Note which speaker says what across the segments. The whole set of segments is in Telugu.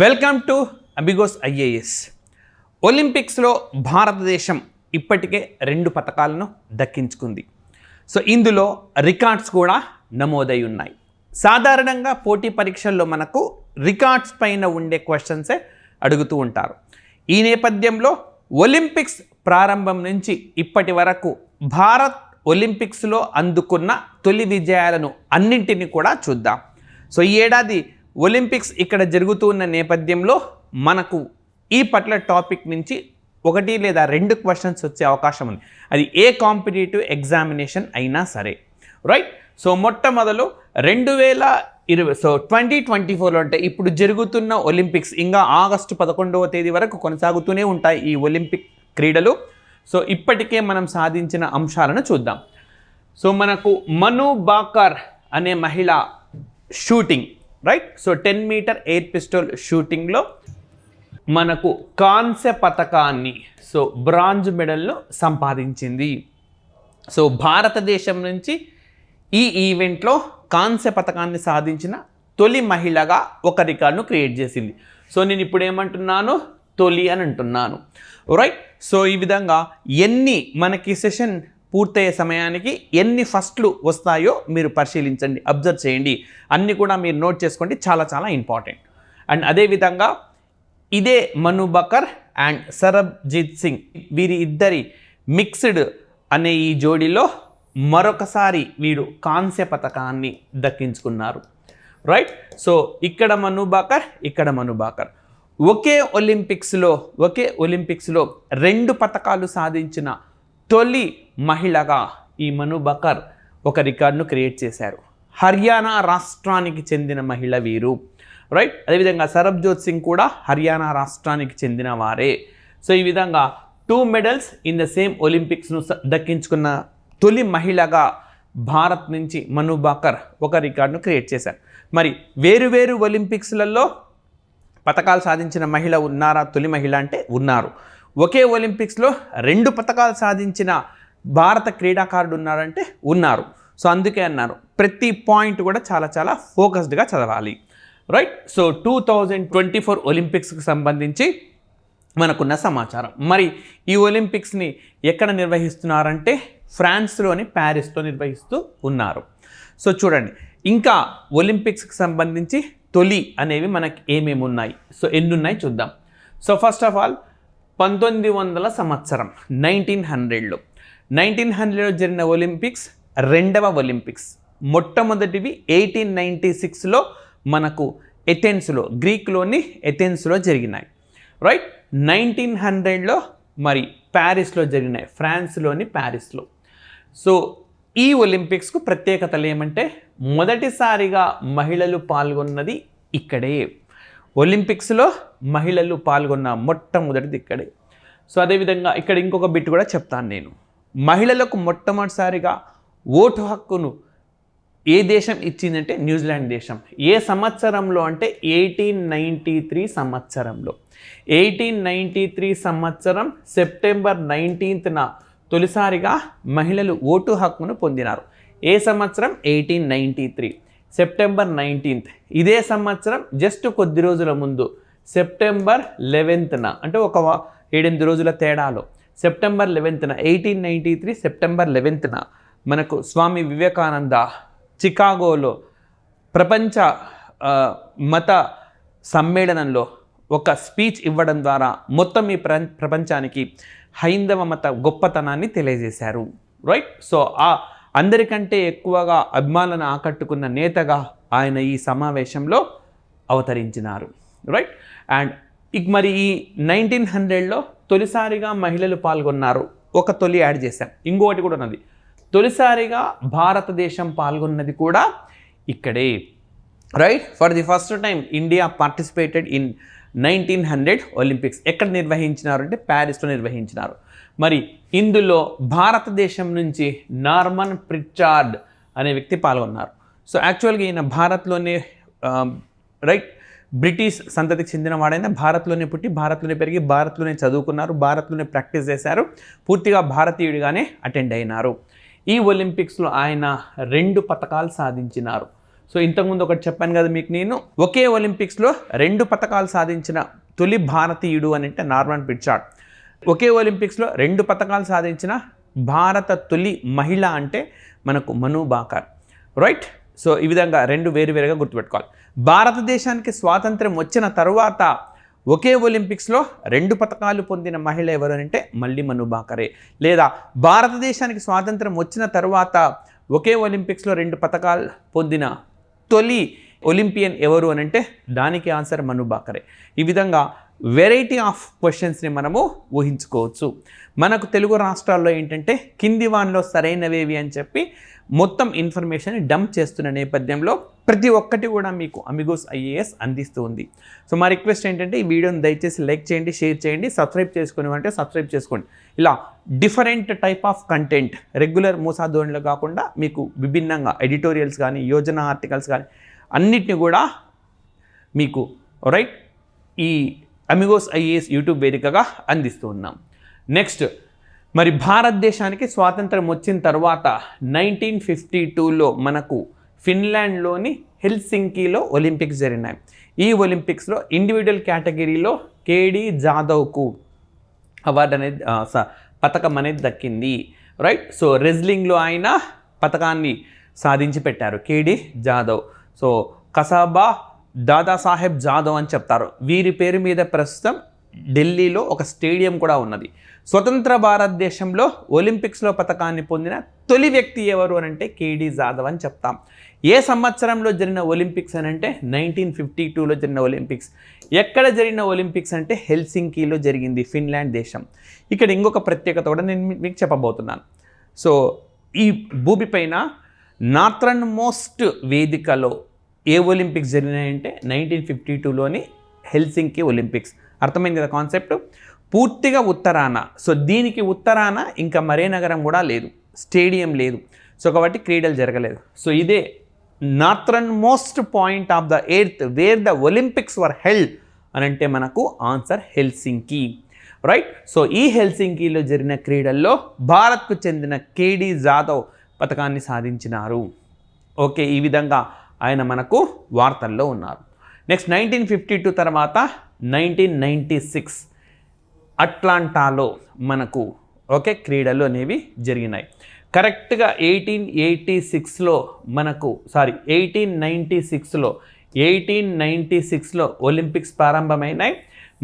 Speaker 1: Welcome to అబిగోస్ IAS. ఒలింపిక్స్లో భారతదేశం ఇప్పటికే 2 పతకాలను దక్కించుకుంది. సో ఇందులో రికార్డ్స్ కూడా నమోదై ఉన్నాయి. సాధారణంగా పోటీ పరీక్షల్లో మనకు రికార్డ్స్ పైన ఉండే క్వశ్చన్సే అడుగుతూ ఉంటారు. ఈ నేపథ్యంలో ఒలింపిక్స్ ప్రారంభం నుంచి ఇప్పటి వరకు భారత్ ఒలింపిక్స్లో అందుకున్న తొలి విజయాలను అన్నింటినీ కూడా చూద్దాం. సో ఈ ఏడాది ఒలింపిక్స్ ఇక్కడ జరుగుతూ ఉన్న నేపథ్యంలో మనకు ఈ పట్ల టాపిక్ నుంచి 1 లేదా 2 క్వశ్చన్స్ వచ్చే అవకాశం ఉంది. అది ఏ కాంపిటేటివ్ ఎగ్జామినేషన్ అయినా సరే, రైట్. సో మొట్టమొదలు 2024లో అంటే ఇప్పుడు జరుగుతున్న ఒలింపిక్స్ ఇంకా ఆగస్టు 11వ తేదీ వరకు కొనసాగుతూనే ఉంటాయి ఈ ఒలింపిక్ క్రీడలు. సో ఇప్పటికే మనం సాధించిన అంశాలను చూద్దాం. సో మనకు మను బాకర్ అనే మహిళ shooting, right. So 10 metre air pistol షూటింగ్లో మనకు కాంస్య పతకాన్ని, సో బ్రాంజ్ మెడల్ను సంపాదించింది. సో భారతదేశం నుంచి ఈ ఈవెంట్లో కాంస్య పతకాన్ని సాధించిన తొలి మహిళగా ఒక రికార్డును క్రియేట్ చేసింది. సో నేను ఇప్పుడు ఏమంటున్నాను, తొలి అని అంటున్నాను, రైట్. సో ఈ విధంగా మనకి సెషన్ పూర్తయ్యే సమయానికి ఎన్ని ఫస్ట్లు వస్తాయో మీరు పరిశీలించండి, అబ్జర్వ్ చేయండి, అన్నీ కూడా మీరు నోట్ చేసుకోండి, చాలా చాలా ఇంపార్టెంట్. అండ్ అదేవిధంగా ఇదే మను బకర్ అండ్ సరబ్జీత్ సింగ్, వీరి ఇద్దరి మిక్స్డ్ అనే ఈ జోడీలో మరొకసారి వీరు కాంస్య పతకాన్ని దక్కించుకున్నారు, రైట్. సో ఇక్కడ మను బాకర్, ఇక్కడ మను బాకర్ ఒకే ఒలింపిక్స్లో 2 పతకాలు సాధించిన తొలి మహిళగా ఈ మను బకర్ ఒక రికార్డును క్రియేట్ చేశారు. హర్యానా రాష్ట్రానికి చెందిన మహిళ వీరు, రైట్. అదేవిధంగా సరబ్జోత్ సింగ్ కూడా హర్యానా రాష్ట్రానికి చెందిన వారే. సో ఈ విధంగా 2 మెడల్స్ ఇన్ ద సేమ్ ఒలింపిక్స్ను దక్కించుకున్న తొలి మహిళగా భారత్ నుంచి మను బాకర్ ఒక రికార్డును క్రియేట్ చేశారు. మరి వేరు ఒలింపిక్స్లలో పతకాలు సాధించిన మహిళ ఉన్నారా? తొలి మహిళ అంటే ఉన్నారు. ఒకే ఒలింపిక్స్లో 2 పతకాలు సాధించిన భారత క్రీడాకారుడు ఉన్నారంటే ఉన్నారు. సో అందుకే అన్నారు, ప్రతి పాయింట్ కూడా చాలా చాలా ఫోకస్డ్గా చదవాలి, రైట్. సో 2024 ఒలింపిక్స్కి సంబంధించి మనకున్న సమాచారం. మరి ఈ ఒలింపిక్స్ని ఎక్కడ నిర్వహిస్తున్నారంటే ఫ్రాన్స్లోని ప్యారిస్లో నిర్వహిస్తూ ఉన్నారు. సో చూడండి, ఇంకా ఒలింపిక్స్కి సంబంధించి తొలి అనేవి మనకి ఏమేమి ఉన్నాయి, సో ఎన్ని ఉన్నాయి చూద్దాం. సో ఫస్ట్ ఆఫ్ ఆల్ 1900 సంవత్సరం 1900లో జరిగిన ఒలింపిక్స్ 2వ ఒలింపిక్స్. మొట్టమొదటివి 1896లో మనకు ఎథెన్స్లో, గ్రీక్లోని ఎథెన్స్లో జరిగినాయి, రైట్. 1900లో మరి ప్యారిస్లో జరిగినాయి, ఫ్రాన్స్లోని ప్యారిస్లో. సో ఈ ఒలింపిక్స్కు ప్రత్యేకతలు ఏమంటే మొదటిసారిగా మహిళలు పాల్గొన్నది ఇక్కడే. ఒలింపిక్స్లో మహిళలు పాల్గొన్న మొట్టమొదటిది ఇక్కడే. సో అదేవిధంగా ఇక్కడ ఇంకొక బిట్ కూడా చెప్తాను నేను. మహిళలకు మొట్టమొదటిసారిగా ఓటు హక్కును ఏ దేశం ఇచ్చిందంటే న్యూజిలాండ్ దేశం. ఏ సంవత్సరంలో అంటే 1893 సంవత్సరంలో. 1893 సంవత్సరం సెప్టెంబర్ 19న తొలిసారిగా మహిళలు ఓటు హక్కును పొందినారు. ఏ సంవత్సరం? 1893 సెప్టెంబర్ 19th. ఇదే సంవత్సరం జస్ట్ కొద్ది రోజుల ముందు సెప్టెంబర్ 11న, అంటే ఒక 7-8 రోజుల తేడాలో సెప్టెంబర్ 11న 1893 సెప్టెంబర్ 11న మనకు స్వామి వివేకానంద చికాగోలో ప్రపంచ మత సమ్మేళనంలో ఒక స్పీచ్ ఇవ్వడం ద్వారా మొత్తం ఈ ప్రపంచానికి హైందవ మత గొప్పతనాన్ని తెలియజేశారు, రైట్. సో అందరికంటే ఎక్కువగా అభిమానులను ఆకట్టుకున్న నేతగా ఆయన ఈ సమావేశంలో అవతరించినారు, రైట్. అండ్ మరి ఈ 1900లో తొలిసారిగా మహిళలు పాల్గొన్నారు. ఒక తొలి యాడ్ చేశాం, ఇంకొకటి కూడా ఉన్నది. తొలిసారిగా భారతదేశం పాల్గొన్నది కూడా ఇక్కడే, right. For the first time India participated in 1900 Olympics. ఎక్కడ నిర్వహించినారు అంటే ప్యారిస్లో నిర్వహించినారు. మరి ఇందులో భారతదేశం నుంచి నార్మన్ ప్రిచార్డ్ అనే వ్యక్తి పాల్గొన్నారు. సో యాక్చువల్గా ఈయన భారత్లోనే, రైట్, బ్రిటిష్ సంతతికి చెందిన వాడైనా భారత్లోనే పుట్టి భారత్లోనే పెరిగి భారత్లోనే చదువుకున్నారు, భారత్లోనే ప్రాక్టీస్ చేశారు, పూర్తిగా భారతీయుడిగానే అటెండ్ అయినారు. ఈ ఒలింపిక్స్లో ఆయన 2 పతకాలు సాధించినారు. సో ఇంతకుముందు ఒకటి చెప్పాను కదా మీకు నేను, ఒకే ఒలింపిక్స్లో 2 పతకాలు సాధించిన తొలి భారతీయుడు అని అంటే నార్మన్ పిట్చార్డ్. ఒకే ఒలింపిక్స్లో 2 పతకాలు సాధించిన భారత తొలి మహిళ అంటే మనకు మను భాకర్, రైట్. సో ఈ విధంగా 2 వేరువేరుగా గుర్తుపెట్టుకోవాలి. భారతదేశానికి స్వాతంత్రం వచ్చిన తరువాత ఒకే ఒలింపిక్స్లో 2 పతకాలు పొందిన మహిళ ఎవరు అంటే మళ్ళీ మను భాకరే. లేదా భారతదేశానికి స్వాతంత్రం వచ్చిన తరువాత ఒకే ఒలింపిక్స్లో 2 పతకాలు పొందిన తొలి ఒలింపియన్ ఎవరు అని అంటే దానికి ఆన్సర్ మను భాకరే. ఈ విధంగా వెరైటీ ఆఫ్ క్వశ్చన్స్ని మనము ఊహించుకోవచ్చు. మనకు తెలుగు రాష్ట్రాల్లో ఏంటంటే కింది వానిలో సరైనవేవి అని చెప్పి మొత్తం ఇన్ఫర్మేషన్ డంప్ చేస్తున్న నేపథ్యంలో ప్రతి ఒక్కటి కూడా మీకు అమిగోస్ ఐఏఎస్ అందిస్తూ ఉంది. సో మా రిక్వెస్ట్ ఏంటంటే ఈ వీడియోని దయచేసి లైక్ చేయండి, షేర్ చేయండి, సబ్స్క్రైబ్ చేసుకుని అంటే సబ్స్క్రైబ్ చేసుకోండి. ఇలా different type of content regular Musa ధోరణిలో కాకుండా మీకు విభిన్నంగా ఎడిటోరియల్స్ కానీ యోజన ఆర్టికల్స్ కానీ అన్నిటిని కూడా మీకు రైట్ ఈ అమిగోస్ ఐఏఎస్ యూట్యూబ్ వేదికగా అందిస్తూ ఉన్నాం. నెక్స్ట్, మరి భారతదేశానికి స్వాతంత్రం వచ్చిన తర్వాత 1952లో మనకు ఫిన్లాండ్లోని హెల్సింకీలో ఒలింపిక్స్ జరిగినాయి. ఈ ఒలింపిక్స్లో ఇండివిజువల్ కేటగిరీలో కేడి జాదవ్కు అవార్డు అనేది పథకం అనేది దక్కింది, రైట్. సో రెజ్లింగ్లో ఆయన పథకాన్ని సాధించి పెట్టారు కేడి జాదవ్. సో కసాబా దాదాసాహెబ్ జాదవ్ అని చెప్తారు. వీరి పేరు మీద ప్రస్తుతం ఢిల్లీలో ఒక స్టేడియం కూడా ఉన్నది. స్వతంత్ర భారతదేశంలో ఒలింపిక్స్లో పథకాన్ని పొందిన తొలి వ్యక్తి ఎవరు అని అంటే కేడి జాదవ్ అని చెప్తాం. ఏ సంవత్సరంలో జరిగిన ఒలింపిక్స్ అని అంటే 1952లో జరిగిన ఒలింపిక్స్. ఎక్కడ జరిగిన ఒలింపిక్స్ అంటే హెల్సింకీలో జరిగింది, ఫిన్లాండ్ దేశం. ఇక్కడ ఇంకొక ప్రత్యేకత కూడా నేను మీకు చెప్పబోతున్నాను. సో ఈ భూమిపైన నార్థర్న్ మోస్ట్ వేదికలో ఏ ఒలింపిక్స్ జరిగినాయంటే 1952లోని హెల్సింకీ ఒలింపిక్స్. అర్థమైంది కదా కాన్సెప్ట్? పూర్తిగా ఉత్తరాన. సో దీనికి ఉత్తరాన ఇంకా మరే నగరం కూడా లేదు, స్టేడియం లేదు. సో కాబట్టి క్రీడలు జరగలేదు. సో ఇదే northern most point of the earth wear the Olympics were held అని అంటే మనకు ఆన్సర్ హెల్సింకీ, రైట్. సో ఈ హెల్సింకీలో జరిగిన క్రీడల్లో భారత్కు చెందిన కేడి జాదవ్ పథకాన్ని సాధించినారు. ఓకే, ఈ విధంగా ఆయన మనకు వార్తల్లో ఉన్నారు. నెక్స్ట్ 1952 తర్వాత 1996 అట్లాంటాలో మనకు ఓకే క్రీడలు అనేవి జరిగినాయి. కరెక్ట్గా 1896లో ఒలింపిక్స్ ప్రారంభమైనాయి.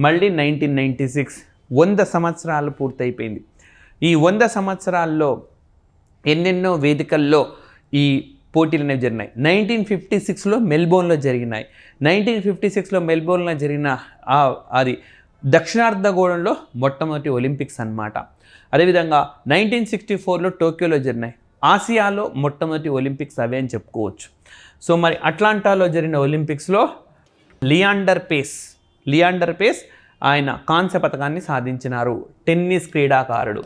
Speaker 1: మళ్ళీ 1996 100 సంవత్సరాలు పూర్తయిపోయింది. ఈ 100 సంవత్సరాల్లో ఎన్నెన్నో వేదికల్లో ఈ పోటీలు అనేవి జరిగినాయి. 1956లో మెల్బోర్న్లో జరిగినాయి. 1956లో మెల్బోర్న్లో జరిగిన అది దక్షిణార్ధగోళంలో మొట్టమొదటి ఒలింపిక్స్ అన్నమాట. అదేవిధంగా 1964లో టోక్యోలో జరిగినాయి. ఆసియాలో మొట్టమొదటి ఒలింపిక్స్ అవే అని చెప్పుకోవచ్చు. సో మరి అట్లాంటాలో జరిగిన ఒలింపిక్స్లో లియాండర్ పేస్ ఆయన కాంస్య పథకాన్ని సాధించినారు. టెన్నిస్ క్రీడాకారుడు.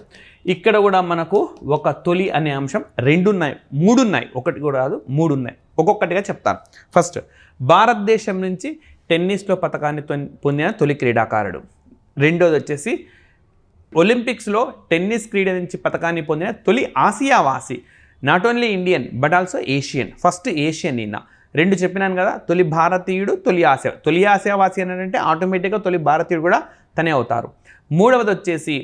Speaker 1: ఇక్కడ కూడా మనకు ఒక తొలి అనే అంశం 2 ఉన్నాయి, 3 ఉన్నాయి, ఒకటి కూడా కాదు 3 ఉన్నాయి. ఒక్కొక్కటిగా చెప్తాను. ఫస్ట్, భారతదేశం నుంచి టెన్నిస్లో పథకాన్ని పొందిన తొలి క్రీడాకారుడు. రెండోది వచ్చేసి ఒలింపిక్స్లో టెన్నిస్ క్రీడ నుంచి పథకాన్ని పొందిన తొలి ఆసియావాసి. Not only Indian but also Asian. First Asian ఈయన. 2 చెప్పినాను కదా, తొలి భారతీయుడు, తొలి ఆసియావాసి అని అంటే ఆటోమేటిక్గా తొలి భారతీయుడు కూడా తనే అవుతారు. మూడవది వచ్చేసి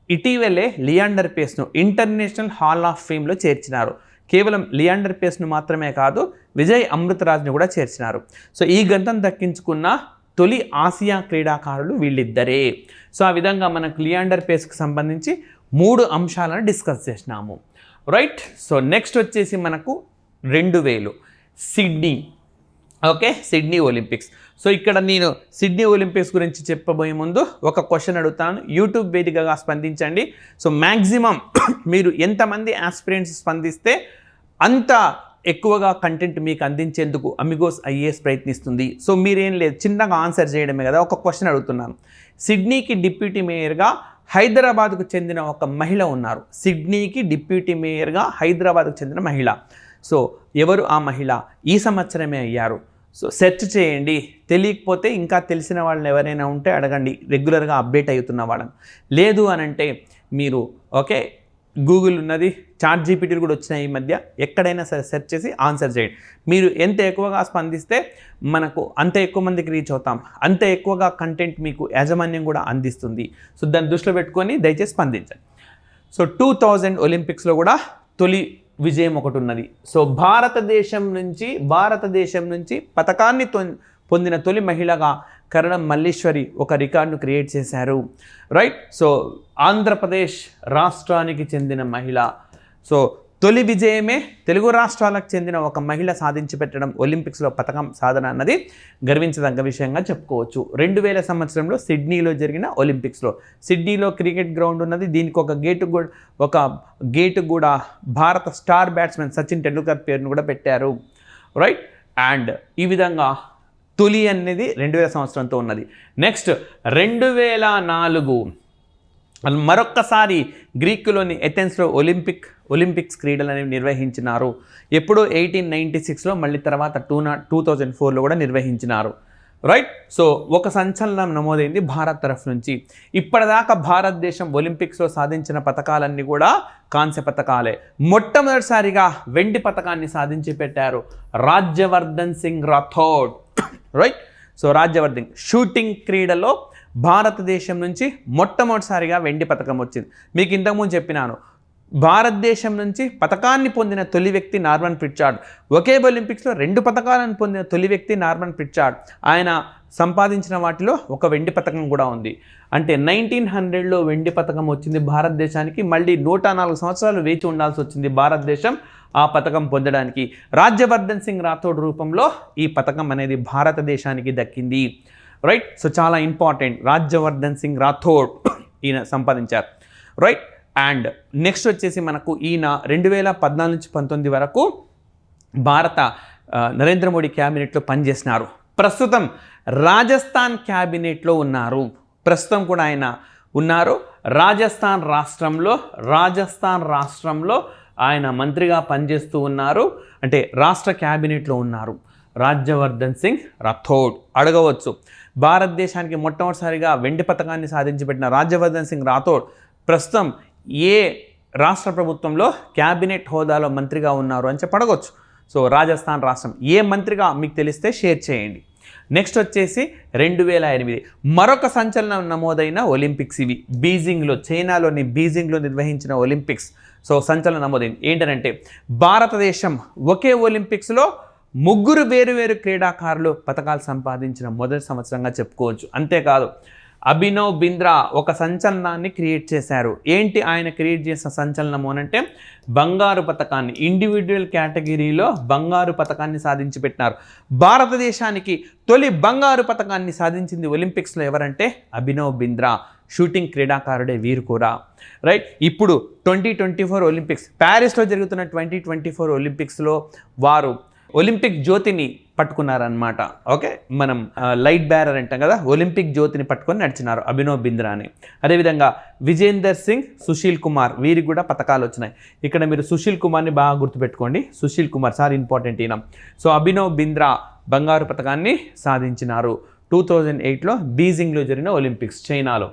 Speaker 1: ఇటీవలే లియాండర్ పేస్ను ఇంటర్నేషనల్ హాల్ ఆఫ్ ఫేమ్లో చేర్చినారు. కేవలం లియాండర్ పేస్ను మాత్రమే కాదు, విజయ్ అమృతరాజ్ను కూడా చేర్చినారు. సో ఈ గంతం దక్కించుకున్న తొలి ఆసియా క్రీడాకారులు వీళ్ళిద్దరే. సో ఆ విధంగా మనకు లియాండర్ పేస్కి సంబంధించి 3 అంశాలను డిస్కస్ చేసినాము, రైట్. సో నెక్స్ట్ వచ్చేసి మనకు 2000 Sydney. Okay, Sydney Olympics. So ఇక్కడ నేను సిడ్నీ ఒలింపిక్స్ గురించి చెప్పబోయే ముందు ఒక క్వశ్చన్ అడుగుతాను, యూట్యూబ్ వేదికగా స్పందించండి. సో మ్యాక్సిమం మీరు ఎంతమంది ఆస్పిరెంట్స్ స్పందిస్తే అంత ఎక్కువగా కంటెంట్ మీకు అందించేందుకు అమిగోస్ ఐఏఎస్ ప్రయత్నిస్తుంది. సో మీరేం లేదు, చిన్నగా ఆన్సర్ చేయడమే కదా. ఒక క్వశ్చన్ అడుగుతున్నాను. సిడ్నీకి డిప్యూటీ మేయర్గా హైదరాబాద్కు చెందిన ఒక మహిళ ఉన్నారు. సిడ్నీకి డిప్యూటీ మేయర్గా హైదరాబాద్కు చెందిన మహిళ. సో ఎవరు ఆ మహిళ? ఈ సంవత్సరమే అయ్యారు. సో సెర్చ్ చేయండి. తెలియకపోతే ఇంకా తెలిసిన వాళ్ళని ఎవరైనా ఉంటే అడగండి, రెగ్యులర్గా అప్డేట్ అవుతున్న వాళ్ళని. లేదు అని అంటే మీరు ఓకే గూగుల్ ఉన్నది, చాట్ జీపీటీలు కూడా వచ్చినాయి ఈ మధ్య. ఎక్కడైనా సరే సెర్చ్ చేసి ఆన్సర్ చేయండి. మీరు ఎంత ఎక్కువగా స్పందిస్తే మనకు అంత ఎక్కువ మందికి రీచ్ అవుతాం, అంత ఎక్కువగా కంటెంట్ మీకు యాజమాన్యం కూడా అందిస్తుంది. సో దాన్ని దృష్టిలో పెట్టుకొని దయచేసి స్పందించండి. సో 2000 ఒలింపిక్స్లో కూడా తొలి విజయం ఒకటి ఉన్నది. సో భారతదేశం నుంచి పతకాన్ని పొందిన తొలి మహిళగా కరణం మల్లీశ్వరి ఒక రికార్డును క్రియేట్ చేశారు. రైట్. సో ఆంధ్రప్రదేశ్ రాష్ట్రానికి చెందిన మహిళ. సో తొలి విజయమే తెలుగు రాష్ట్రాలకు చెందిన ఒక మహిళ సాధించి పెట్టడం ఒలింపిక్స్లో పతకం సాధన అన్నది గర్వించదగ్గ విషయంగా చెప్పుకోవచ్చు. 2000 సంవత్సరంలో సిడ్నీలో జరిగిన ఒలింపిక్స్లో, సిడ్నీలో క్రికెట్ గ్రౌండ్ ఉన్నది. దీనికి ఒక గేటు కూడా భారత స్టార్ బ్యాట్స్మెన్ సచిన్ టెండూల్కర్ పేరును కూడా పెట్టారు. రైట్. అండ్ ఈ విధంగా తొలి అనేది 2000 సంవత్సరంతో ఉన్నది. నెక్స్ట్ 2004 మరొక్కసారి గ్రీకులోని ఎథెన్స్లో ఒలింపిక్స్ క్రీడలు అనేవి నిర్వహించినారు. ఎప్పుడో 1896లో, మళ్ళీ తర్వాత 2004లో కూడా నిర్వహించినారు. రైట్. సో ఒక సంచలనం నమోదైంది భారత్ తరఫు నుంచి. ఇప్పటిదాకా భారతదేశం ఒలింపిక్స్లో సాధించిన పథకాలన్నీ కూడా కాంస్య పథకాలే. మొట్టమొదటిసారిగా వెండి పథకాన్ని సాధించి పెట్టారు Rajyavardhan Singh Rathod. Right. So Rajyavardhan shooting క్రీడలో భారతదేశం నుంచి మొట్టమొదటిసారిగా వెండి పథకం వచ్చింది. మీకు ఇంతకుముందు చెప్పినాను, భారతదేశం నుంచి పథకాన్ని పొందిన తొలి వ్యక్తి నార్మన్ ప్రిచార్డ్. ఒకే ఒలింపిక్స్లో 2 పథకాలను పొందిన తొలి వ్యక్తి నార్మన్ ప్రిచార్డ్. ఆయన సంపాదించిన వాటిలో ఒక వెండి పథకం కూడా ఉంది. అంటే 1900లో వెండి పథకం వచ్చింది భారతదేశానికి. మళ్ళీ 104 సంవత్సరాలు వేచి ఉండాల్సి వచ్చింది భారతదేశం ఆ పథకం పొందడానికి. రాజ్యవర్ధన్ సింగ్ రాథోడ్ రూపంలో ఈ పథకం అనేది భారతదేశానికి దక్కింది. రైట్. సో చాలా ఇంపార్టెంట్, రాజ్యవర్ధన్ సింగ్ రాథోడ్ ఈయన సంపాదించారు. రైట్. అండ్ నెక్స్ట్ వచ్చేసి మనకు ఈయన 2014 నుంచి 2019 వరకు నరేంద్ర మోడీ క్యాబినెట్లో పనిచేసినారు. ప్రస్తుతం రాజస్థాన్ క్యాబినెట్లో ఉన్నారు. ప్రస్తుతం కూడా ఆయన ఉన్నారు. రాజస్థాన్ రాష్ట్రంలో ఆయన మంత్రిగా పనిచేస్తూ ఉన్నారు. అంటే రాష్ట్ర క్యాబినెట్లో ఉన్నారు రాజ్యవర్ధన్ సింగ్ రాథోడ్. అడగవచ్చు, భారతదేశానికి మొట్టమొదటిసారిగా వెండి పథకాన్ని సాధించి పెట్టిన రాజ్యవర్ధన్ సింగ్ రాథోడ్ ప్రస్తుతం ఏ రాష్ట్ర ప్రభుత్వంలో క్యాబినెట్ హోదాలో మంత్రిగా ఉన్నారు అని చెప్పి అడగవచ్చు. సో రాజస్థాన్ రాష్ట్రం ఏ మంత్రిగా మీకు తెలిస్తే షేర్ చేయండి. నెక్స్ట్ వచ్చేసి 2008 మరొక సంచలనం నమోదైన ఒలింపిక్స్. ఇవి చైనాలోని బీజింగ్లో నిర్వహించిన ఒలింపిక్స్. సో సంచలనం నమోదైంది. ఏంటంటే భారతదేశం ఒకే ఒలింపిక్స్లో 3 వేరు క్రీడాకారులు పథకాలు సంపాదించిన మొదటి సంవత్సరంగా చెప్పుకోవచ్చు. అంతేకాదు అభినవ్ బింద్రా ఒక సంచలనాన్ని క్రియేట్ చేశారు. ఏంటి ఆయన క్రియేట్ చేసిన సంచలనము అనంటే బంగారు పథకాన్ని, ఇండివిజువల్ కేటగిరీలో బంగారు పథకాన్ని సాధించి పెట్టినారు. భారతదేశానికి తొలి బంగారు పథకాన్ని సాధించింది ఒలింపిక్స్లో ఎవరంటే అభినవ్ బింద్రా. షూటింగ్ క్రీడాకారుడే వీరు కూడా. రైట్. ఇప్పుడు 2024 ఒలింపిక్స్, ప్యారిస్లో జరుగుతున్న 2024 ఒలింపిక్స్లో వారు ఒలింపిక్ జ్యోతిని పట్టుకున్నారనమాట. ఓకే, మనం లైట్ బ్యారర్ అంటాం కదా, ఒలింపిక్ జ్యోతిని పట్టుకొని నడిచినారు అభినవ్ బింద్రా అని. అదేవిధంగా విజేందర్ సింగ్, సుశీల్ కుమార్ వీరికి కూడా పథకాలు వచ్చినాయి. ఇక్కడ మీరు సుశీల్ కుమార్ని బాగా గుర్తుపెట్టుకోండి. సుశీల్ కుమార్ చాలా ఇంపార్టెంట్ ఈయన. సో అభినవ్ బింద్రా బంగారు పథకాన్ని సాధించినారు 2008లో బీజింగ్లో జరిగిన ఒలింపిక్స్ చైనాలో.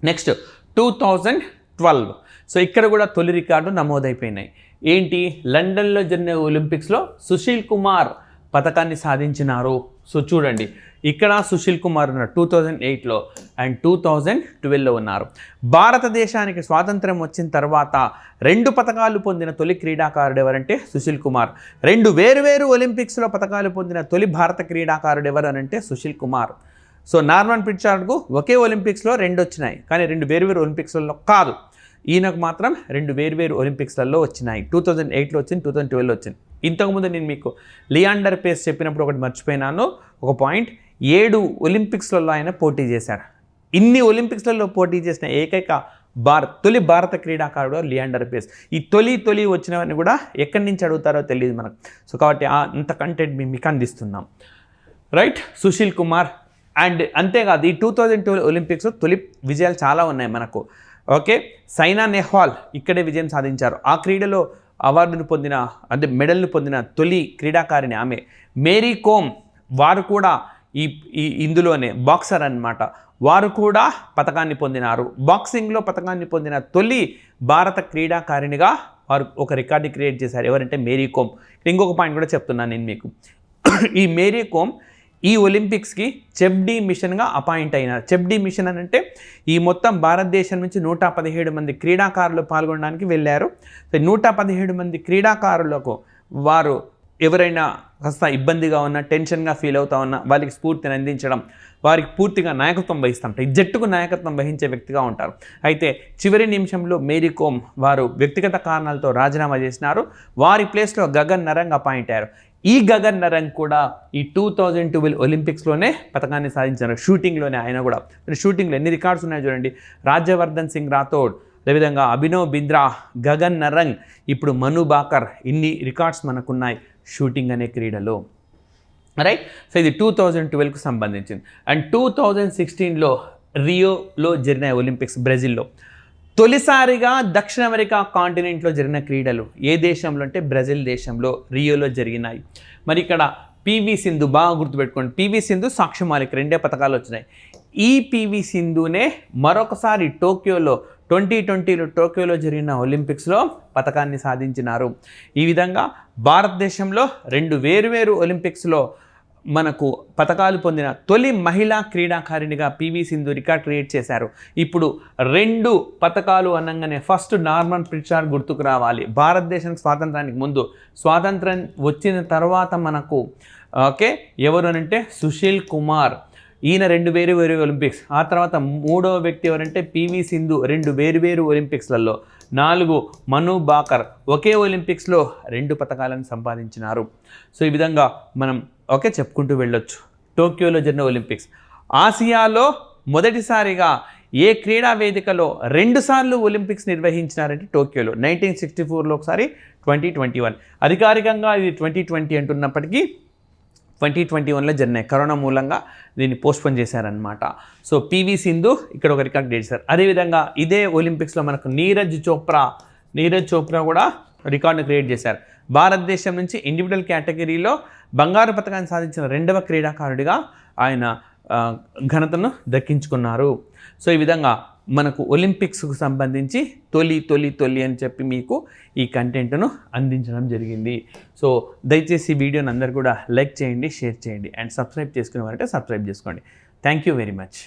Speaker 1: నెక్స్ట్ 2012. సో ఇక్కడ కూడా తొలి రికార్డు నమోదైపోయినాయి. ఏంటి, లండన్లో జరిగిన ఒలింపిక్స్లో సుశీల్ కుమార్ పథకాన్ని సాధించినారు. సో చూడండి, ఇక్కడ సుశీల్ కుమార్ ఉన్నారు 2008లో అండ్ 2012లో ఉన్నారు. భారతదేశానికి స్వాతంత్రం వచ్చిన తర్వాత 2 పథకాలు పొందిన తొలి క్రీడాకారుడు ఎవరంటే సుశీల్ కుమార్. 2 వేరు ఒలింపిక్స్లో పథకాలు పొందిన తొలి భారత క్రీడాకారుడు ఎవరు అనంటే సుశీల్ కుమార్. సో నార్మన్ ప్రిచార్డ్కు ఒకే ఒలింపిక్స్లో 2 వచ్చినాయి, కానీ 2 వేరు ఒలింపిక్స్లలో కాదు. ఈయనకు మాత్రం 2 వేరు ఒలింపిక్స్లలో వచ్చినాయి. 2008లో వచ్చింది, 2012లో వచ్చింది. ఇంతకుముందు నేను మీకు లియాండర్ పేస్ చెప్పినప్పుడు ఒకటి మర్చిపోయినాను, ఒక పాయింట్. 7 ఒలింపిక్స్లలో ఆయన పోటీ చేశారు. ఇన్ని ఒలింపిక్స్లలో పోటీ చేసిన ఏకైక తొలి భారత క్రీడాకారుడు లియాండర్ పేస్. ఈ తొలి వచ్చినవన్నీ కూడా ఎక్కడి నుంచి అడుగుతారో తెలియదు మనకు. సో కాబట్టి అంత కంటెంట్ మీకు అందిస్తున్నాం. రైట్, సుశీల్ కుమార్. అండ్ అంతేకాదు ఈ 2012 ఒలింపిక్స్లో తొలి విజయాలు చాలా ఉన్నాయి మనకు. ఓకే, సైనా నెహ్వాల్ ఇక్కడే విజయం సాధించారు. ఆ క్రీడలో అవార్డును పొందిన, అంటే మెడల్ను పొందిన తొలి క్రీడాకారిణి ఆమె. మేరీ కోమ్, వారు కూడా ఇందులోనే బాక్సర్ అన్నమాట. వారు కూడా పతకాన్ని పొందినారు. బాక్సింగ్లో పతకాన్ని పొందిన తొలి భారత క్రీడాకారిణిగా వారు ఒక రికార్డు క్రియేట్ చేశారు. ఎవరంటే మేరీ కోమ్. ఇంకొక పాయింట్ కూడా చెప్తున్నాను నేను మీకు. ఈ మేరీ కోమ్ ఈ ఒలింపిక్స్కి చెబ్డీ మిషన్గా అపాయింట్ అయినారు. చెబ్డీ మిషన్ అని అంటే ఈ మొత్తం భారతదేశం నుంచి 117 మంది క్రీడాకారులు పాల్గొనడానికి వెళ్ళారు. 117 మంది క్రీడాకారులకు వారు ఎవరైనా కాస్త ఇబ్బందిగా ఉన్నా, టెన్షన్గా ఫీల్ అవుతా ఉన్నా వాళ్ళకి స్ఫూర్తిని అందించడం, వారికి పూర్తిగా నాయకత్వం వహిస్తుంటారు. ఈ జట్టుకు నాయకత్వం వహించే వ్యక్తిగా ఉంటారు. అయితే చివరి నిమిషంలో మేరీ కోమ్ వారు వ్యక్తిగత కారణాలతో రాజీనామా చేసినారు. వారి ప్లేస్లో గగన్ నరంగ్ అపాయింట్ అయ్యారు. ఈ గగన్ నరంగ్ కూడా ఈ 2012 ఒలింపిక్స్లోనే పతకాన్ని సాధించారు. షూటింగ్లోనే ఆయన కూడా. షూటింగ్లో ఎన్ని రికార్డ్స్ ఉన్నాయో చూడండి. రాజ్యవర్ధన్ సింగ్ రాథోడ్, అదేవిధంగా అభినవ్ బింద్రా, గగన్ నరంగ్, ఇప్పుడు మను బాకర్, ఇన్ని రికార్డ్స్ మనకున్నాయి షూటింగ్ అనే క్రీడలో. రైట్. సో ఇది 2012కు సంబంధించింది. అండ్ 2016లో రియోలో జరిగిన ఒలింపిక్స్ బ్రెజిల్లో తొలిసారిగా దక్షిణ అమెరికా కాంటినెంట్లో జరిగిన క్రీడలు ఏ దేశంలో అంటే బ్రెజిల్ దేశంలో రియోలో జరిగినాయి. మరి ఇక్కడ పివి సింధు, బాగా గుర్తుపెట్టుకోండి, పివి సింధు, సాక్షి మాలిక్ 2 పతకాలు వచ్చినాయి. ఈ పివి సింధునే మరొకసారి టోక్యోలో 2020లో టోక్యోలో జరిగిన ఒలింపిక్స్లో పతకాన్ని సాధించినారు. ఈ విధంగా భారతదేశంలో 2 వేరువేరు ఒలింపిక్స్లో మనకు పతకాలు పొందిన తొలి మహిళా క్రీడాకారిణిగా పివి సింధు రికార్డ్ క్రియేట్ చేశారు. ఇప్పుడు 2 పతకాలు అనగానే ఫస్ట్ నార్మన్ ప్రిచార్డ్ గుర్తుకు రావాలి. భారతదేశానికి స్వాతంత్రానికి ముందు, స్వాతంత్రం వచ్చిన తర్వాత మనకు ఎవరు అనంటే సుశీల్ కుమార్, ఈయన 2 వేరు ఒలింపిక్స్. ఆ తర్వాత 3వ వ్యక్తి ఎవరంటే పివి సింధు 2 వేరు ఒలింపిక్స్లలో. 4 మను బాకర్ ఒకే ఒలింపిక్స్లో 2 పతకాలను సంపాదించినారు. సో ఈ విధంగా మనం చెప్పుకుంటూ వెళ్ళొచ్చు. టోక్యోలో జరిగిన ఒలింపిక్స్. ఆసియాలో మొదటిసారిగా ఏ క్రీడా వేదికలో 2 సార్లు ఒలింపిక్స్ నిర్వహించినారంటే టోక్యోలో. 1964లో ఒకసారి, 2021. అధికారికంగా ఇది 2020 అంటున్నప్పటికీ 2021లో జరిగినాయి. కరోనా మూలంగా దీన్ని పోస్ట్పోన్ చేశారనమాట. సో పివి సింధు ఇక్కడ ఒక రికార్డ్ చేశారు. అదేవిధంగా ఇదే ఒలింపిక్స్లో మనకు నీరజ్ చోప్రా కూడా రికార్డును క్రియేట్ చేశారు. భారతదేశం నుంచి ఇండివిజువల్ కేటగిరీలో బంగారు పతకాన్ని సాధించిన 2వ క్రీడాకారుడిగా ఆయన ఘనతను దక్కించుకున్నారు. సో ఈ విధంగా మనకు ఒలింపిక్స్కు సంబంధించి తొలి అని చెప్పి మీకు ఈ కంటెంట్ను అందించడం జరిగింది. సో దయచేసి ఈ వీడియోని అందరు కూడా లైక్ చేయండి, షేర్ చేయండి, అండ్ సబ్స్క్రైబ్ చేసుకునే వారంటే సబ్స్క్రైబ్ చేసుకోండి. Thank you very much.